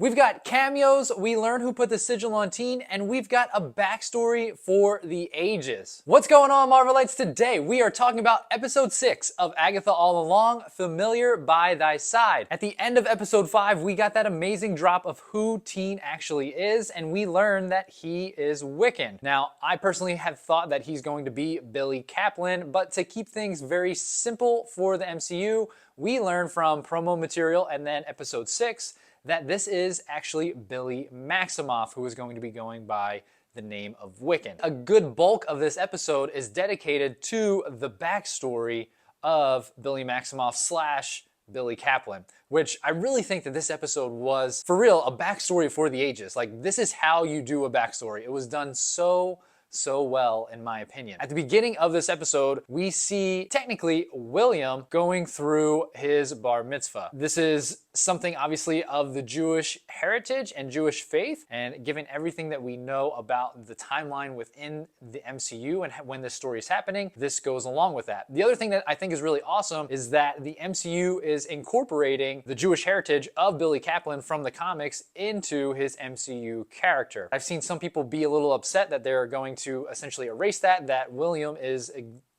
We've got cameos, we learn who put the sigil on Teen, and we've got a backstory for the ages. What's going on, Marvelites? Today we are talking about episode 6 of Agatha All Along, Familiar by Thy Side. At the end of episode 5, we got that amazing drop of who Teen actually is, and we learn that he is Wiccan. Now, I personally have thought that he's going to be Billy Kaplan, but to keep things very simple for the MCU, we learn from promo material and then episode 6 that this is actually Billy Maximoff, who is going to be going by the name of Wiccan. A good bulk of this episode is dedicated to the backstory of Billy Maximoff slash Billy Kaplan, which I really think that this episode was, for real, a backstory for the ages. Like, this is how you do a backstory. It was done so well, in my opinion. At the beginning of this episode, we see, technically, William going through his bar mitzvah. This is something, obviously, of the Jewish heritage and Jewish faith, and given everything that we know about the timeline within the MCU and when this story is happening, this goes along with that. The other thing that I think is really awesome is that the MCU is incorporating the Jewish heritage of Billy Kaplan from the comics into his MCU character. I've seen some people be a little upset that they're going to essentially erase that William is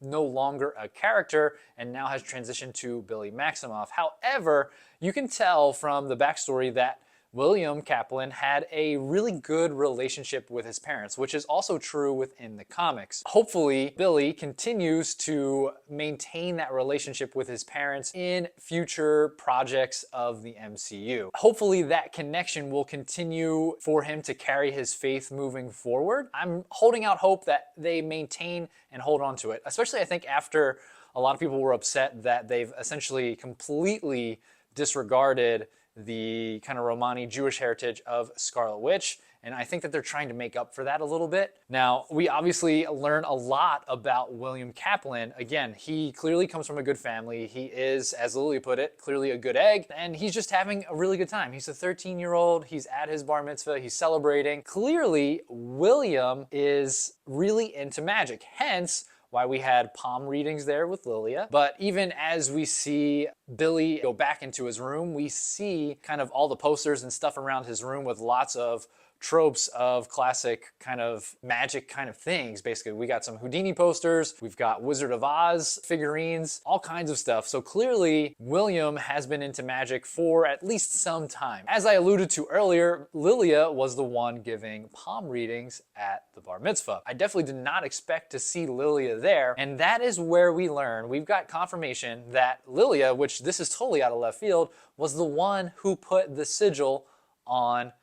no longer a character and now has transitioned to Billy Maximoff. However, you can tell from the backstory that William Kaplan had a really good relationship with his parents, which is also true within the comics. Hopefully, Billy continues to maintain that relationship with his parents in future projects of the MCU. Hopefully, that connection will continue for him to carry his faith moving forward. I'm holding out hope that they maintain and hold on to it, especially I think after a lot of people were upset that they've essentially completely disregarded the kind of Romani Jewish heritage of Scarlet Witch, and I think that they're trying to make up for that a little bit. Now, we obviously learn a lot about William Kaplan. Again, he clearly comes from a good family. He is, as Lily put it, clearly a good egg, and he's just having a really good time. He's a 13-year-old, he's at his bar mitzvah, he's celebrating. Clearly, William is really into magic, hence why we had palm readings there with Lilia. But even as we see Billy go back into his room, we see kind of all the posters and stuff around his room with lots of tropes of classic kind of magic kind of things. Basically, we got some Houdini posters, we've got Wizard of Oz figurines, all kinds of stuff. So clearly, William has been into magic for at least some time. As I alluded to earlier, Lilia was the one giving palm readings at the bar mitzvah. I definitely did not expect to see Lilia there, and that is where we learn, we've got confirmation that Lilia, which this is totally out of left field, was the one who put the sigil on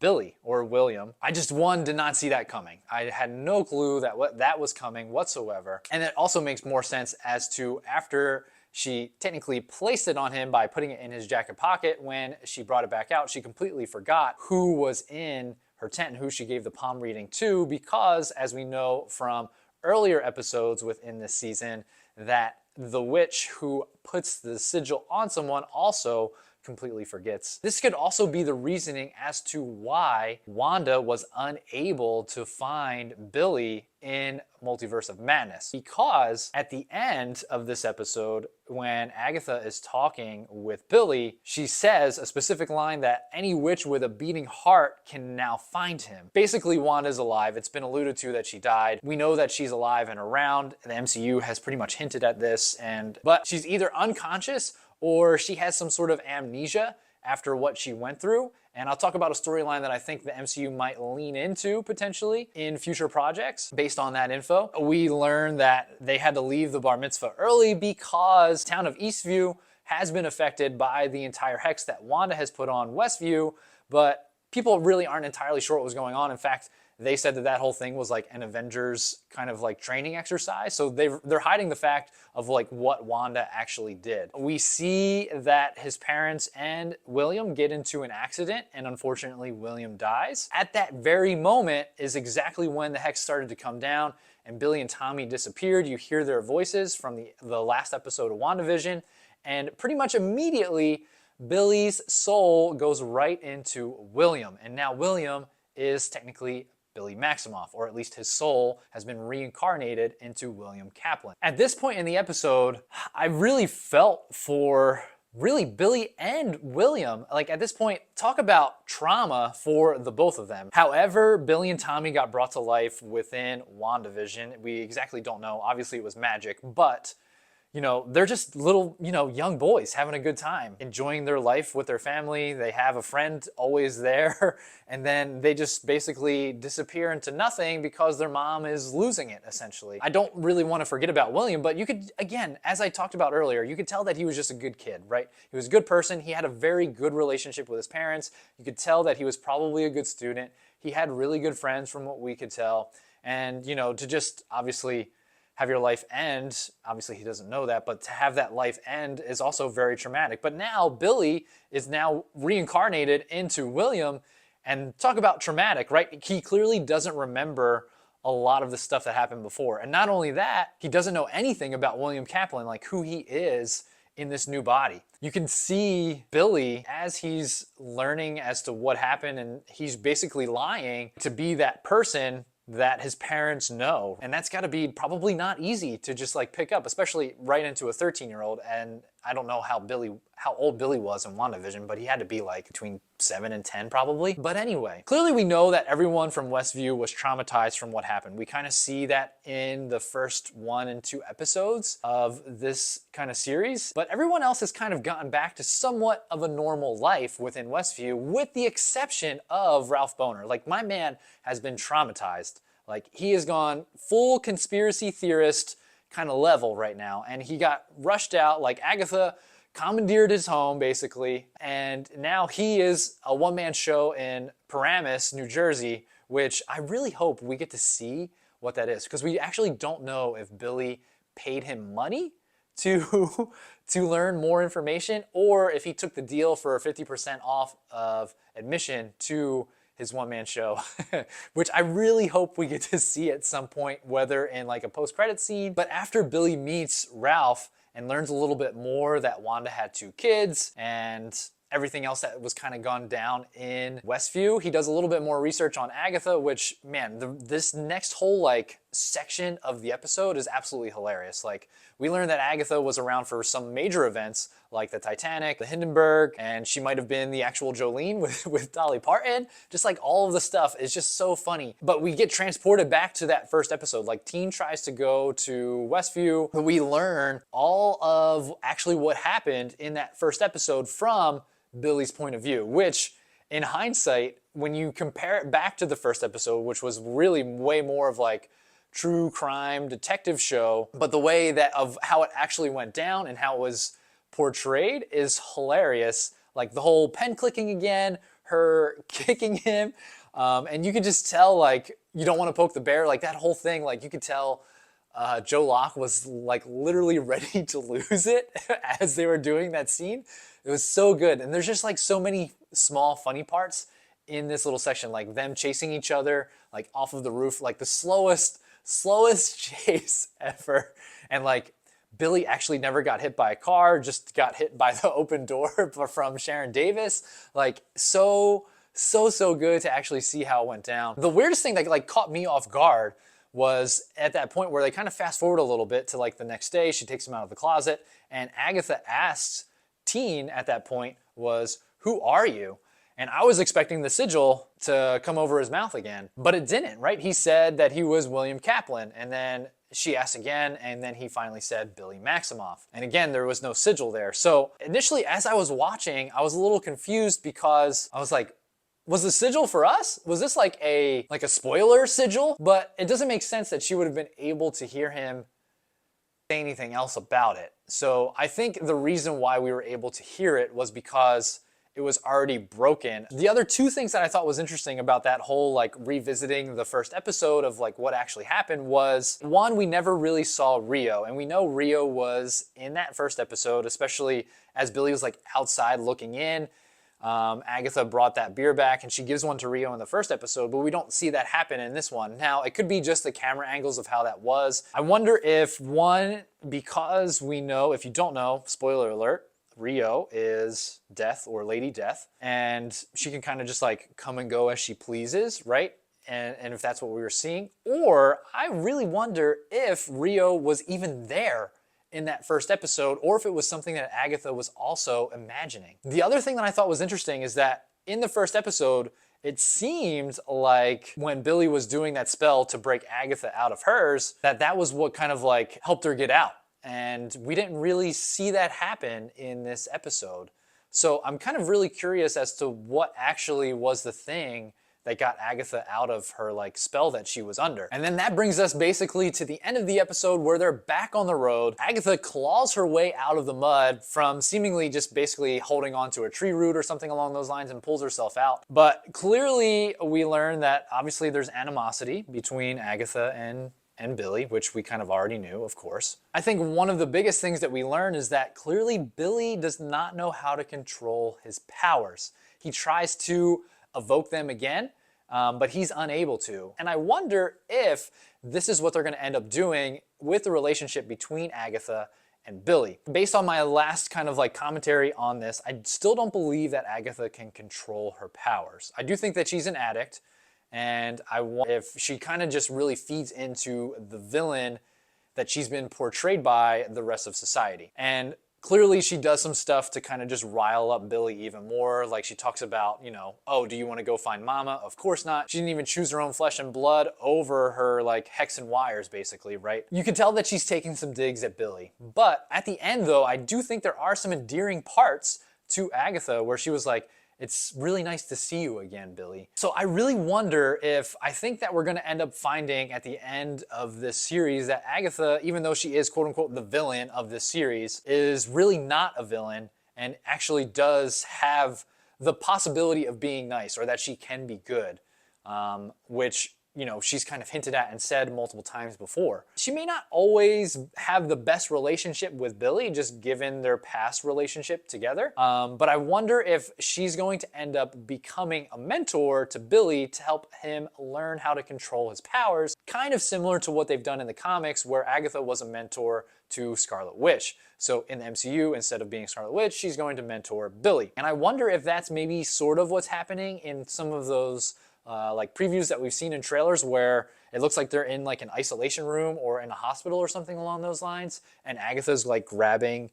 Billy or William. I just, did not see that coming. I had no clue that was coming whatsoever. And it also makes more sense as to after she technically placed it on him by putting it in his jacket pocket, when she brought it back out, she completely forgot who was in her tent and who she gave the palm reading to, because as we know from earlier episodes within this season, that the witch who puts the sigil on someone also completely forgets. This could also be the reasoning as to why Wanda was unable to find Billy in Multiverse of Madness, because at the end of this episode, when Agatha is talking with Billy, she says a specific line that any witch with a beating heart can now find him. Basically, Wanda's alive. It's been alluded to that she died. We know that she's alive and around. The MCU has pretty much hinted at this, but she's either unconscious or she has some sort of amnesia after what she went through. And I'll talk about a storyline that I think the MCU might lean into potentially in future projects based on that info. We learn that they had to leave the bar mitzvah early because the town of Eastview has been affected by the entire hex that Wanda has put on Westview, but people really aren't entirely sure what was going on. In fact, they said that whole thing was like an Avengers kind of like training exercise. So they're hiding the fact of like what Wanda actually did. We see that his parents and William get into an accident, and unfortunately William dies. At that very moment is exactly when the hex started to come down and Billy and Tommy disappeared. You hear their voices from the last episode of WandaVision, and pretty much immediately Billy's soul goes right into William. And now William is technically Billy Maximoff, or at least his soul has been reincarnated into William Kaplan. At this point in the episode, I really felt for really Billy and William, like at this point, talk about trauma for the both of them. However, Billy and Tommy got brought to life within WandaVision. We exactly don't know. Obviously, it was magic, but you know, they're just little, you know, young boys having a good time, enjoying their life with their family. They have a friend always there, and then they just basically disappear into nothing because their mom is losing it, essentially. I don't really want to forget about William, but you could, again, as I talked about earlier, you could tell that he was just a good kid, right? He was a good person. He had a very good relationship with his parents. You could tell that he was probably a good student. He had really good friends from what we could tell. And, you know, to just obviously have your life end, obviously he doesn't know that, but to have that life end is also very traumatic. But now Billy is now reincarnated into William, and talk about traumatic, right? He clearly doesn't remember a lot of the stuff that happened before. And not only that, he doesn't know anything about William Kaplan, like who he is in this new body. You can see Billy as he's learning as to what happened, and he's basically lying to be that person that his parents know. And that's gotta be probably not easy to just like pick up, especially right into a 13-year-old. And I don't know how old Billy was in WandaVision, but he had to be like between 7 and 10 probably. But anyway, clearly we know that everyone from Westview was traumatized from what happened. We kind of see that in the first 1 and 2 episodes of this kind of series, but everyone else has kind of gotten back to somewhat of a normal life within Westview, with the exception of Ralph Bohner. Like, my man has been traumatized. Like, he has gone full conspiracy theorist kind of level right now, and he got rushed out. Like, Agatha commandeered his home basically, and now he is a one-man show in Paramus, New Jersey, which I really hope we get to see what that is, because we actually don't know if Billy paid him money to learn more information, or if he took the deal for 50% off of admission to his one-man show, which I really hope we get to see at some point, whether in like a post-credit scene. But after Billy meets Ralph and learns a little bit more that Wanda had 2 kids and everything else that was kind of gone down in Westview, he does a little bit more research on Agatha, which, man, this next whole like section of the episode is absolutely hilarious. Like, we learned that Agatha was around for some major events like the Titanic, the Hindenburg, and she might have been the actual Jolene with Dolly Parton. Just like all of the stuff is just so funny. But we get transported back to that first episode. Like, Teen tries to go to Westview. We learn all of actually what happened in that first episode from Billy's point of view, which in hindsight, when you compare it back to the first episode, which was really way more of like true crime detective show, but the way that of how it actually went down and how it was portrayed is hilarious. Like the whole pen clicking again, her kicking him, and you could just tell like you don't want to poke the bear, like that whole thing, like you could tell Joe Locke was like literally ready to lose it as they were doing that scene. It was so good. And there's just like so many small funny parts in this little section, like them chasing each other like off of the roof, like the slowest chase ever. And like Billy actually never got hit by a car, just got hit by the open door from Sharon Davis. Like so good to actually see how it went down. The weirdest thing that like caught me off guard was at that point where they kind of fast forward a little bit to like the next day. She takes him out of the closet, and Agatha asks Teen at that point was, "Who are you?" And I was expecting the sigil to come over his mouth again, but it didn't, right? He said that he was William Kaplan, and then she asked again, and then he finally said Billy Maximoff. And again, there was no sigil there. So initially, as I was watching, I was a little confused because I was like, was the sigil for us? Was this like a spoiler sigil? But it doesn't make sense that she would have been able to hear him say anything else about it. So I think the reason why we were able to hear it was because it was already broken. The other 2 things that I thought was interesting about that whole like revisiting the first episode of like what actually happened was, one, we never really saw Rio, and we know Rio was in that first episode, especially as Billy was like outside looking in. Agatha brought that beer back and she gives one to Rio in the first episode, but we don't see that happen in this one. Now, it could be just the camera angles of how that was. I wonder if, one, because we know, if you don't know, spoiler alert, Rio is Death or Lady Death, and she can kind of just like come and go as she pleases, right? And if that's what we were seeing. Or I really wonder if Rio was even there in that first episode, or if it was something that Agatha was also imagining. The other thing that I thought was interesting is that in the first episode, it seemed like when Billy was doing that spell to break Agatha out of hers, that was what kind of like helped her get out. And we didn't really see that happen in this episode. So I'm kind of really curious as to what actually was the thing that got Agatha out of her like spell that she was under. And then that brings us basically to the end of the episode where they're back on the road. Agatha claws her way out of the mud from seemingly just basically holding onto a tree root or something along those lines and pulls herself out. But clearly we learn that obviously there's animosity between Agatha and Billy, which we kind of already knew, of course. I think one of the biggest things that we learn is that clearly Billy does not know how to control his powers. He tries to evoke them again, but he's unable to. And I wonder if this is what they're going to end up doing with the relationship between Agatha and Billy. Based on my last kind of like commentary on this, I still don't believe that Agatha can control her powers. I do think that she's an addict, and I wonder if she kind of just really feeds into the villain that she's been portrayed by the rest of society. And clearly she does some stuff to kind of just rile up Billy even more. Like she talks about, you know, oh, do you want to go find mama? Of course not. She didn't even choose her own flesh and blood over her like hex and wires basically, right? You can tell that she's taking some digs at Billy. But at the end though, I do think there are some endearing parts to Agatha where she was like, it's really nice to see you again, Billy. So I really wonder if, I think that we're gonna end up finding at the end of this series that Agatha, even though she is quote unquote the villain of this series, is really not a villain and actually does have the possibility of being nice, or that she can be good, which, you know, she's kind of hinted at and said multiple times before. She may not always have the best relationship with Billy, just given their past relationship together. But I wonder if she's going to end up becoming a mentor to Billy to help him learn how to control his powers, kind of similar to what they've done in the comics where Agatha was a mentor to Scarlet Witch. So in the MCU, instead of being Scarlet Witch, she's going to mentor Billy. And I wonder if that's maybe sort of what's happening in some of those like previews that we've seen in trailers where it looks like they're in like an isolation room or in a hospital or something along those lines, and Agatha's like grabbing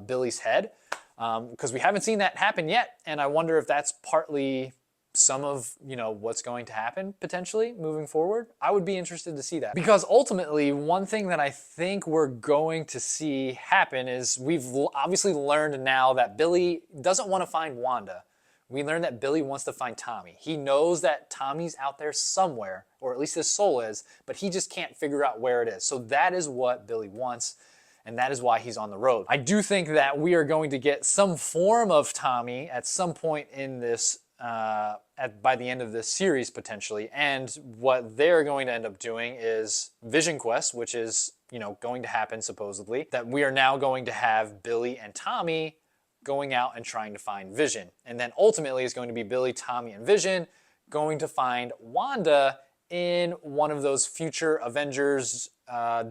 Billy's head, because we haven't seen that happen yet, and I wonder if that's partly some of, you know, what's going to happen potentially moving forward. I would be interested to see that, because ultimately one thing that I think we're going to see happen is we've obviously learned now that Billy doesn't want to find Wanda. We learned that Billy wants to find Tommy. He knows that Tommy's out there somewhere, or at least his soul is, but he just can't figure out where it is. So that is what Billy wants, and that is why he's on the road. I do think that we are going to get some form of Tommy at some point in this, by the end of this series potentially, and what they're going to end up doing is Vision Quest, which is, you know, going to happen supposedly, that we are now going to have Billy and Tommy going out and trying to find Vision. And then ultimately it's going to be Billy, Tommy, and Vision going to find Wanda in one of those future Avengers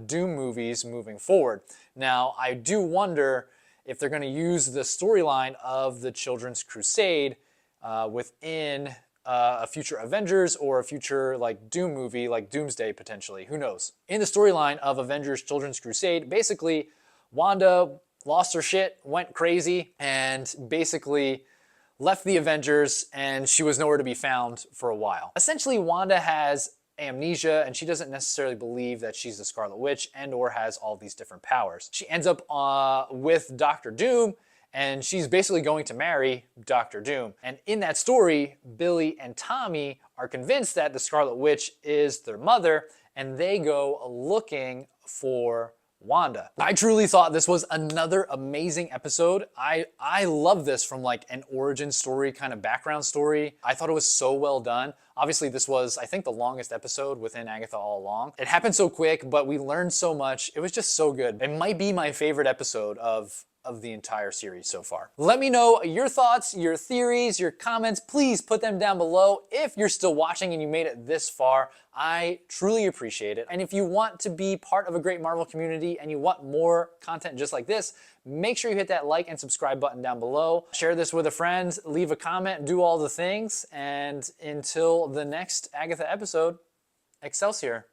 Doom movies moving forward. Now, I do wonder if they're going to use the storyline of the Children's Crusade within a future Avengers or a future like Doom movie, like Doomsday potentially. Who knows? In the storyline of Avengers Children's Crusade, basically Wanda lost her shit, went crazy, and basically left the Avengers, and she was nowhere to be found for a while. Essentially, Wanda has amnesia, and she doesn't necessarily believe that she's the Scarlet Witch and or has all these different powers. She ends up with Doctor Doom, and she's basically going to marry Doctor Doom. And in that story, Billy and Tommy are convinced that the Scarlet Witch is their mother, and they go looking for Wanda. I truly thought this was another amazing episode. I love this from like an origin story kind of background story. I thought it was so well done. Obviously this was, I think, the longest episode within Agatha All Along. It happened so quick, but we learned so much. It was just so good. It might be my favorite episode of the entire series so far. Let me know your thoughts, your theories, your comments. Please put them down below. If you're still watching and you made it this far, I truly appreciate it. And if you want to be part of a great Marvel community and you want more content just like this, make sure you hit that like and subscribe button down below. Share this with a friend, leave a comment, do all the things. And until the next Agatha episode, Excelsior.